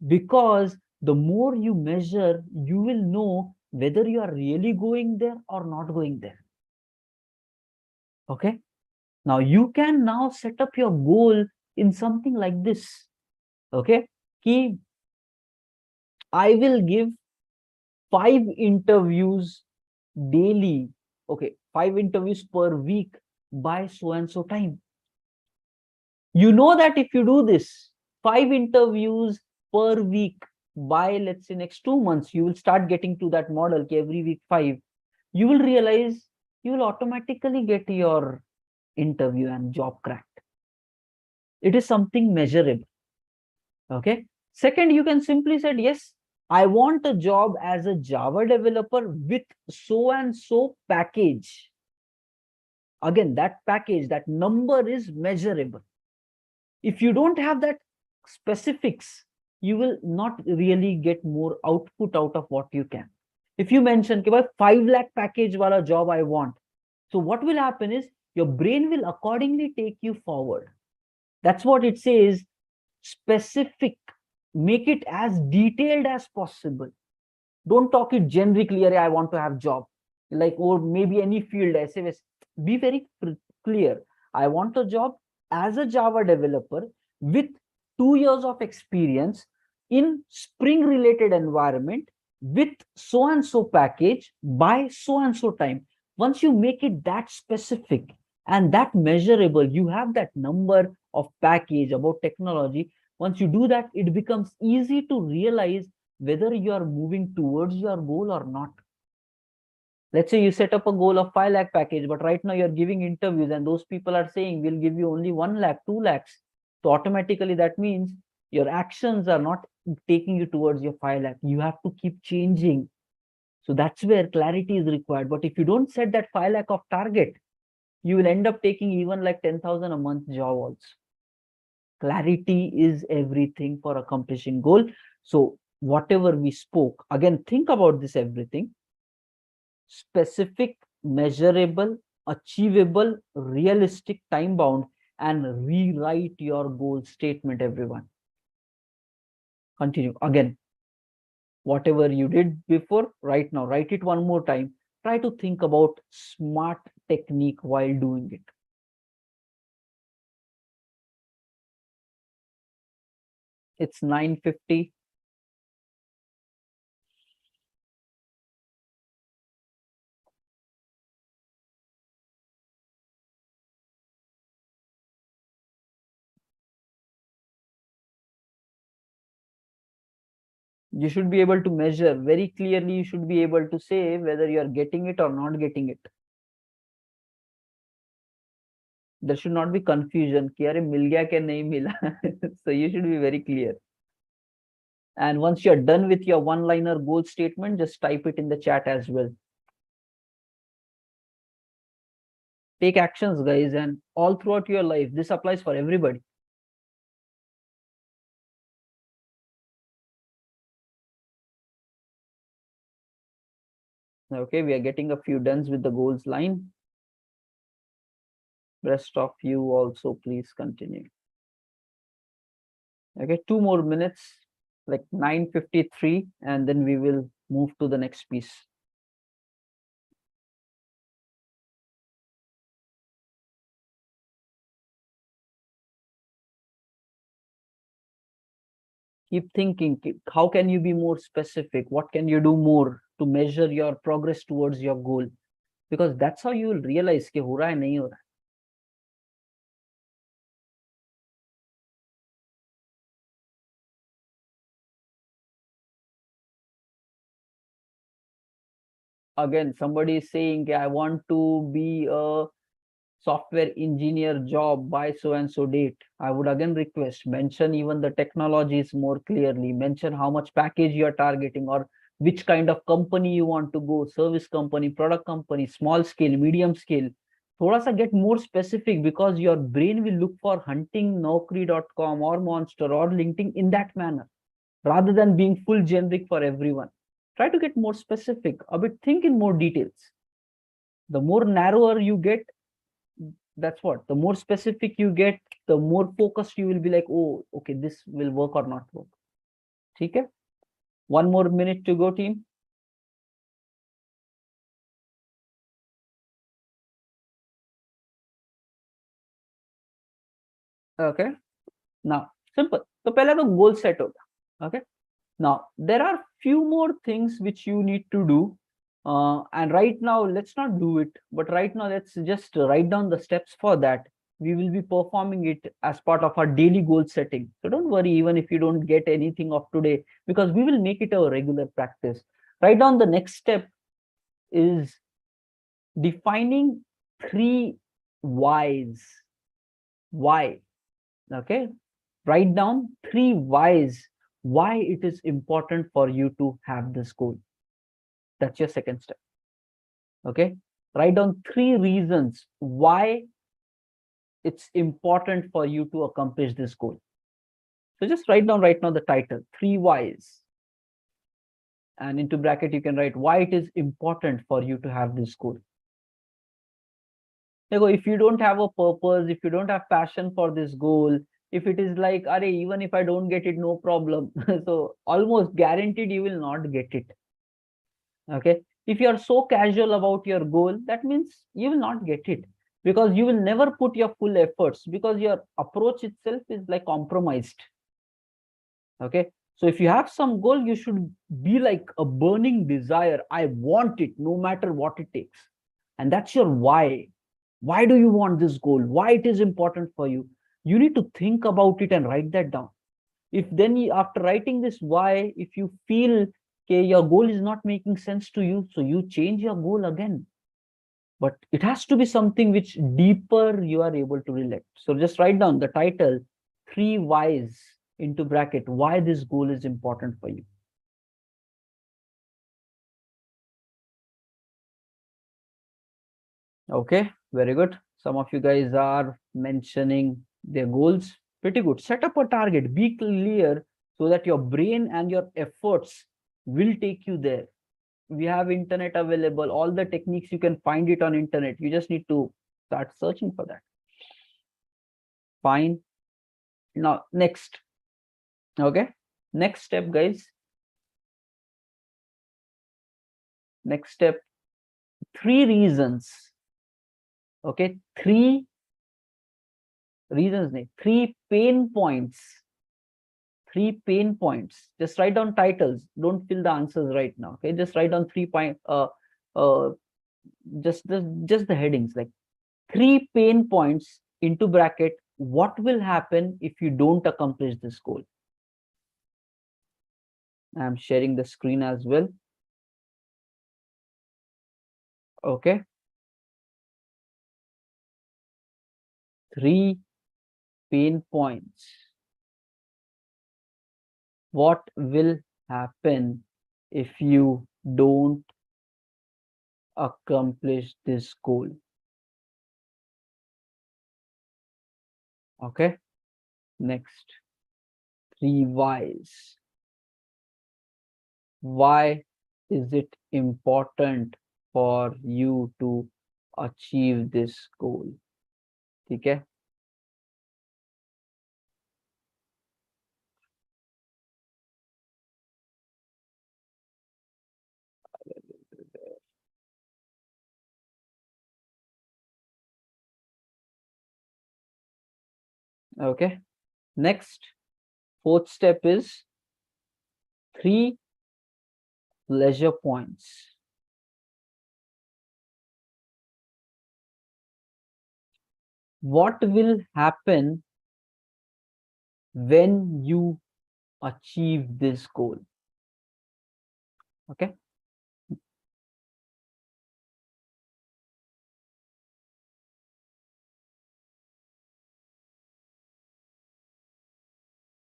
Because the more you measure, you will know whether you are really going there or not going there. Okay, now you can now set up your goal in something like this. Okay, key, I will give 5 interviews daily. Okay, 5 interviews per week by so and so time. You know that if you do this 5 interviews per week by, let's say, next 2 months, you will start getting to that model okay, every week 5. You will realize you will automatically get your interview and job cracked. It is something measurable. Okay, second, you can simply say, yes, I want a job as a Java developer with so and so package. Again, that package, that number is measurable. If you don't have that specifics, you will not really get more output out of what you can. If you mention 5 lakh package wala job I want, so what will happen is your brain will accordingly take you forward. That's what it says. Specific, make it as detailed as possible. Don't talk it generically. I want to have job, like, or maybe any field. SMS. Be very clear. I want a job as a Java developer with 2 years of experience in Spring related environment with so and so package by so and so time. Once you make it that specific and that measurable, you have that number of package about technology. Once you do that, it becomes easy to realize whether you are moving towards your goal or not. Let's say you set up a goal of 5 lakh package, but right now you're giving interviews and those people are saying we'll give you only 1 lakh, 2 lakhs. So automatically that means your actions are not taking you towards your 5 lakh. You have to keep changing. So that's where clarity is required. But if you don't set that 5 lakh of target, you will end up taking even like 10,000 a month job also. Clarity is everything for accomplishing goal. So whatever we spoke, again, think about this everything. Specific, measurable, achievable, realistic, time bound, and rewrite your goal statement, everyone. Continue again. Whatever you did before, right now, write it one more time. Try to think about smart technique while doing it. It's 9:50. You should be able to measure very clearly. You should be able to say whether you are getting it or not getting it. There should not be confusion कि अरे मिल गया क्या नहीं मिला. So you should be very clear. And once you're done with your one-liner goal statement, just type it in the chat as well. Take actions, guys, and all throughout your life. This applies for everybody. Okay, we are getting a few done with the goals line. Rest of you also, please continue. Okay, 2 more minutes, like 9:53, and then we will move to the next piece. Keep thinking, how can you be more specific? What can you do more to measure your progress towards your goal? Because that's how you will realize कि हो रहा है नहीं हो रहा है. again, somebody is saying, I want to be a software engineer job by so and so date. I would again request, mention even the technologies more clearly, mention how much package you are targeting, or which kind of company you want to go, service company, product company, small scale, medium scale. Thoda sa get more specific, because your brain will look for hunting naukri.com or Monster or LinkedIn in that manner, rather than being full generic for everyone. Try to get more specific, a bit, think in more details. The more narrower you get, that's what, the more specific you get, the more focused you will be, like, oh, okay, this will work or not work. Okay, 1 more minute to go, team. Okay, now simple. So पहले तो goal set होगा. Okay, now there are few more things which you need to do, and right now let's not do it, but right now let's just write down the steps for that. We will be performing it as part of our daily goal setting, so don't worry even if you don't get anything of today, because we will make it a regular practice. Write down the next step is defining 3 whys. Why? Okay, write down 3 whys, why it is important for you to have this goal. That's your second step. Okay, write down 3 reasons why it's important for you to accomplish this goal. So just write down right now the title, 3 whys, and into bracket you can write why it is important for you to have this goal. If you don't have a purpose, if you don't have passion for this goal, if it is like, Are, even if I don't get it, no problem. So almost guaranteed you will not get it. Okay, if you are so casual about your goal, that means you will not get it, because you will never put your full efforts, because your approach itself is like compromised. Okay, so if you have some goal, you should be like a burning desire. I want it no matter what it takes. And that's your why. Why do you want this goal? Why it is important for you? You need to think about it and write that down. If then you, after writing this why, if you feel, okay, your goal is not making sense to you, so you change your goal again. But it has to be something which deeper you are able to relate. So just write down the title, 3 whys, into bracket, why this goal is important for you. Okay, very good. Some of you guys are mentioning their goals. Pretty good. Set up a target, be clear, so that your brain and your efforts will take you there. We have internet available, all the techniques, you can find it on internet. You just need to start searching for that. Fine. Now next. Okay, next step, guys. Next step, 3 reasons. Okay, 3 reasons, 3 pain points. 3 pain points. Just write down titles, don't fill the answers right now. Okay, just write down 3 point just the headings, like 3 pain points, into bracket, what will happen if you don't accomplish this goal. I'm sharing the screen as well. Okay, 3 pain points. What will happen if you don't accomplish this goal? Okay, next, 3 whys. Why is it important for you to achieve this goal? Okay. Okay, next, 4th step is 3 pleasure points. What will happen when you achieve this goal? Okay,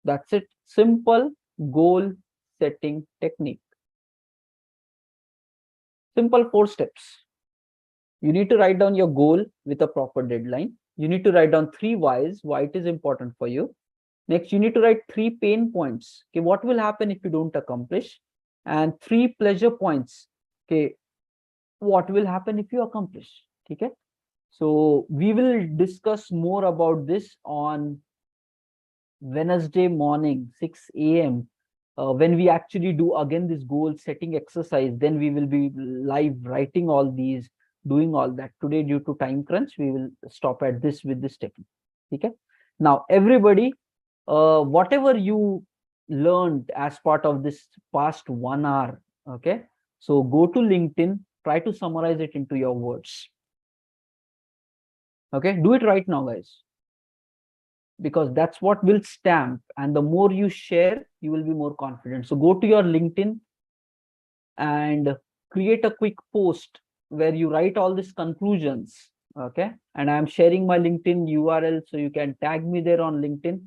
That's it. Simple goal setting technique. Simple 4 steps. You need to write down your goal with a proper deadline. You need to write down 3 whys, why it is important for you. Next, you need to write 3 pain points. Okay, what will happen if you don't accomplish? And 3 pleasure points. Okay, what will happen if you accomplish? Okay. So we will discuss more about this on Wednesday morning, 6 a.m. When we actually do again this goal setting exercise, then we will be live writing all these, doing all that. Today, due to time crunch, we will stop at this with this technique. Okay. Now, everybody, whatever you learned as part of this past 1 hour, okay, so go to LinkedIn, try to summarize it into your words. Okay, do it right now, guys, because that's what will stamp, and the more you share, you will be more confident. So go to your LinkedIn and create a quick post where you write all these conclusions. Okay, and I'm sharing my LinkedIn URL, so you can tag me there on LinkedIn.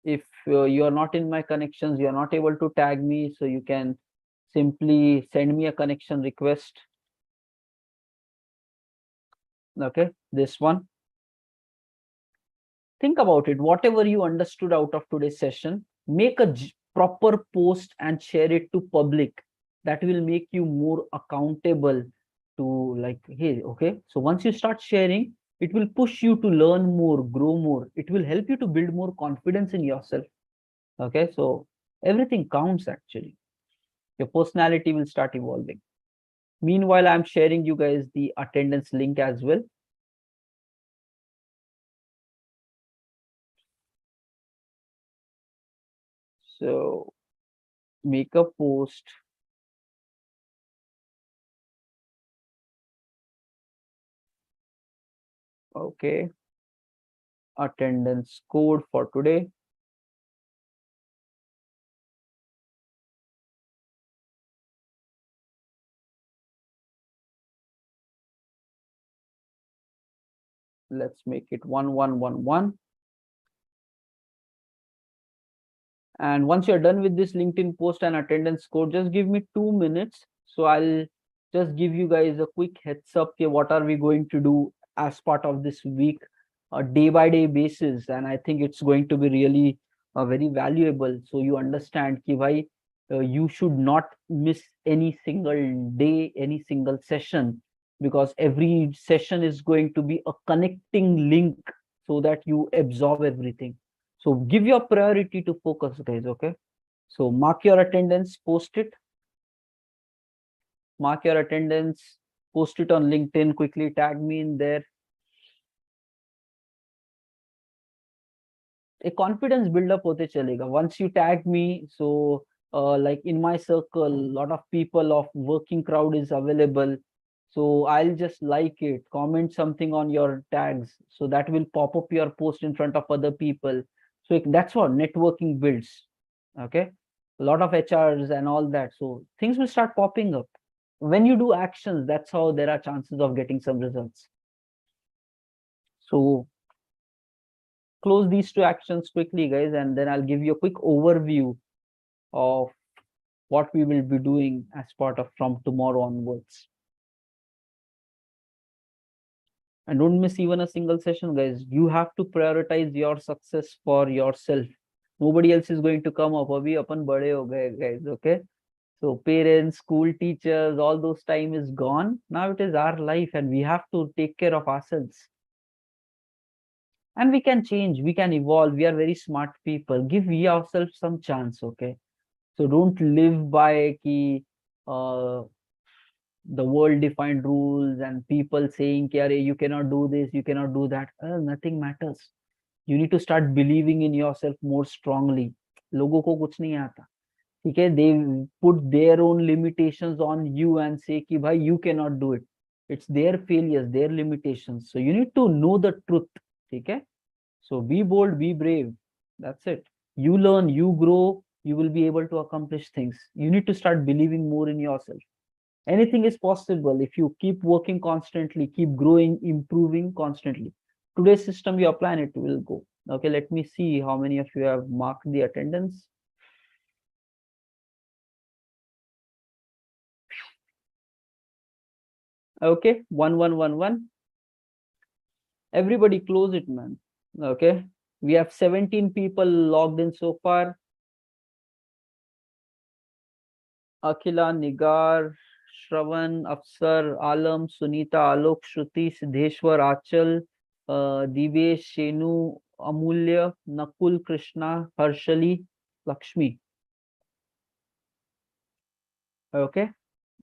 If you are not in my connections, you are not able to tag me, so you can simply send me a connection request. Okay, this one. Think about it. Whatever you understood out of today's session, make a proper post and share it to public. That will make you more accountable to, like, hey, okay, so once you start sharing, it will push you to learn more, grow more. It will help you to build more confidence in yourself. Okay, so everything counts actually. Your personality will start evolving. Meanwhile, I'm sharing you guys the attendance link as well. So make a post. Okay, attendance code for today. Let's make it 1111. And once you're done with this LinkedIn post and attendance code, just give me 2 minutes. So I'll just give you guys a quick heads up here. What are we going to do as part of this week, a day by day basis? And I think it's going to be really very valuable. So you understand ki bhai, you should not miss any single day, any single session, because every session is going to be a connecting link so that you absorb everything. So give your priority to focus, guys. Okay. So mark your attendance, post it. Mark your attendance, post it on LinkedIn, quickly tag me in there. A confidence build up hote chalega. Once you tag me, so like in my circle, lot of people of working crowd is available. So I'll just like it, comment something on your tags. So that will pop up your post in front of other people. So that's what networking builds. Okay. A lot of HRs and all that. So things will start popping up. When you do actions, that's how there are chances of getting some results. So close these 2 actions quickly, guys, and then I'll give you a quick overview of what we will be doing as part of from tomorrow onwards. And don't miss even a single session, guys. You have to prioritize your success for yourself. Nobody else is going to come up. Abhi apan bade ho gaye, guys. Okay. So parents, school teachers, all those time is gone. Now it is our life, and we have to take care of ourselves. And we can change, we can evolve. We are very smart people. Give we ourselves some chance. Okay. So don't live by ki, the world defined rules and people saying ki, you cannot do this, you cannot do that. Nothing matters. You need to start believing in yourself more strongly. Logo ko kuch nahi aata. Okay, they put their own limitations on you and say ki bhai, you cannot do it. It's their failures, their limitations. So you need to know the truth. Okay. So be bold, be brave. That's it. You learn, you grow, you will be able to accomplish things. You need to start believing more in yourself. Anything is possible if you keep working constantly, keep growing, improving constantly. Today's system you apply and it will go. Okay, let me see how many of you have marked the attendance. Okay, 1111. Everybody close it, man. Okay, we have 17 people logged in so far. Akila, Nigar, Shravan, Afsar, Alam, Sunita, Alok, Shruti, Siddheshwar, Achal, Divesh, Shenu, Amulya, Nakul, Krishna, Harshali, Lakshmi. Okay,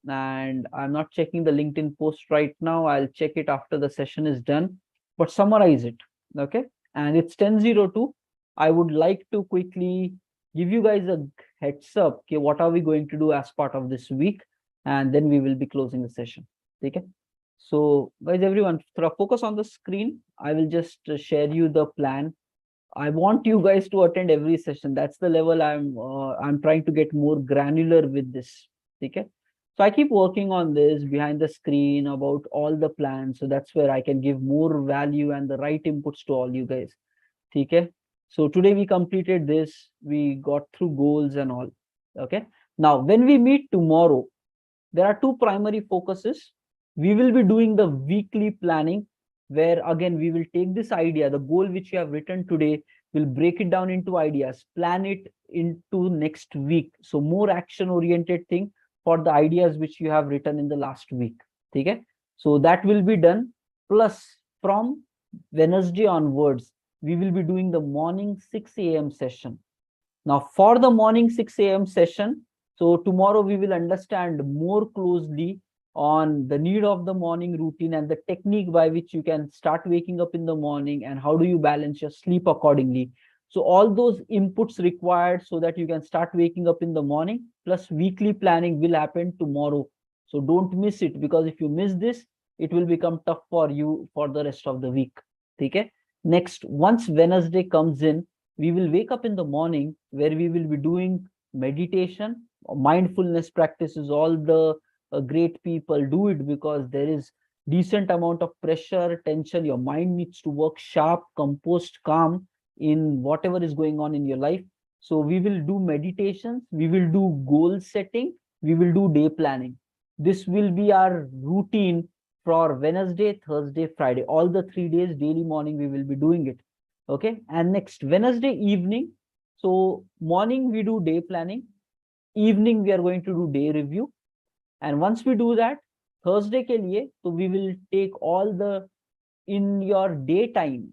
and I'm not checking the LinkedIn post right now. I'll check it after the session is done, but summarize it. Okay, and it's 10:02. I would like to quickly give you guys a heads up. Okay, what are we going to do as part of this week, and then we will be closing the session. Okay, so guys, everyone, focus on the screen. I will just share you the plan. I want you guys to attend every session. That's the level I'm trying to get more granular with this. Okay. So I keep working on this behind the screen about all the plans. So that's where I can give more value and the right inputs to all you guys. Okay. So today we completed this. We got through goals and all. Okay. Now, when we meet tomorrow, there are two primary focuses. We will be doing the weekly planning, where again we will take this idea, the goal which you have written today, we'll break it down into ideas, plan it into next week. So more action oriented thing for the ideas which you have written in the last week. Okay, so that will be done. Plus, from Wednesday onwards, we will be doing the morning 6 a.m. session. Now, for the morning 6 a.m. session, so tomorrow we will understand more closely on the need of the morning routine and the technique by which you can start waking up in the morning and how do you balance your sleep accordingly. So all those inputs required so that you can start waking up in the morning, plus weekly planning will happen tomorrow. So don't miss it, because if you miss this, it will become tough for you for the rest of the week. Okay. Next, once Wednesday comes in, we will wake up in the morning where we will be doing meditation, mindfulness practices. All the great people do it because there is decent amount of pressure, tension. Your mind needs to work sharp, composed, calm in whatever is going on in your life. So we will do meditations, we will do goal setting, we will do day planning. This will be our routine for Wednesday, Thursday, Friday. All the 3 days, daily morning, we will be doing it. Okay. And next Wednesday evening, so morning we do day planning, evening we are going to do day review. And once we do that, Thursday ke liye, so we will take all the, in your daytime,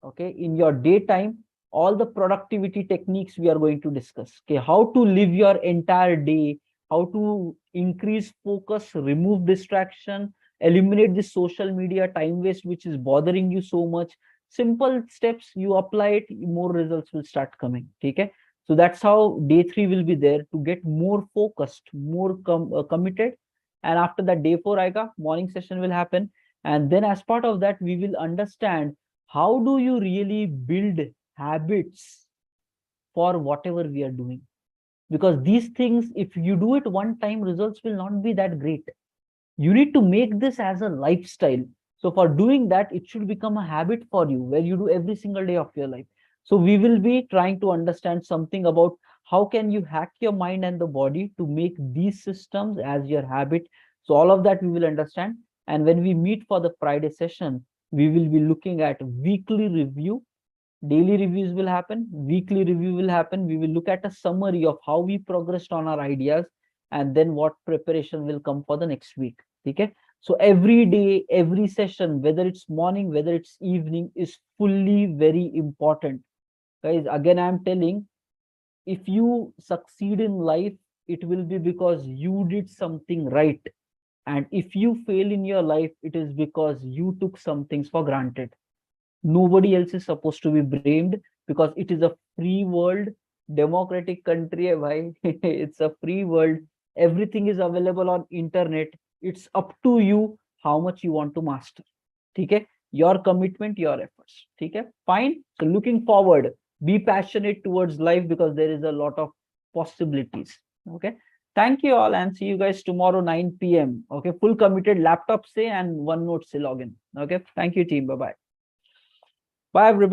okay, in your daytime, all the productivity techniques we are going to discuss. Okay, how to live your entire day, how to increase focus, remove distraction, eliminate the social media time waste which is bothering you so much. Simple steps, you apply it, more results will start coming. Okay, so that's how day 3 will be there, to get more focused, more committed. And after that, day 4 aega, morning session will happen. And then as part of that, we will understand how do you really build habits for whatever we are doing. Because these things, if you do it one time, results will not be that great. You need to make this as a lifestyle. So for doing that, it should become a habit for you where you do every single day of your life. So we will be trying to understand something about how can you hack your mind and the body to make these systems as your habit. So all of that we will understand. And when we meet for the Friday session, we will be looking at weekly review. Daily reviews will happen, weekly review will happen. We will look at a summary of how we progressed on our ideas, and then what preparation will come for the next week. Okay, so every day, every session, whether it's morning, whether it's evening, is fully very important. Guys, again I'm telling, if you succeed in life, it will be because you did something right. And if you fail in your life, it is because you took some things for granted. Nobody else is supposed to be blamed, because it is a free world, democratic country hai bhai. It's a free world. Everything is available on internet. It's up to you how much you want to master. Okay, your commitment, your efforts. Okay, fine. So looking forward, be passionate towards life, because there is a lot of possibilities. Okay, thank you all, and see you guys tomorrow 9 p.m. Okay, full committed laptop se and OneNote se login. Okay, thank you team. Bye bye. Bye everybody.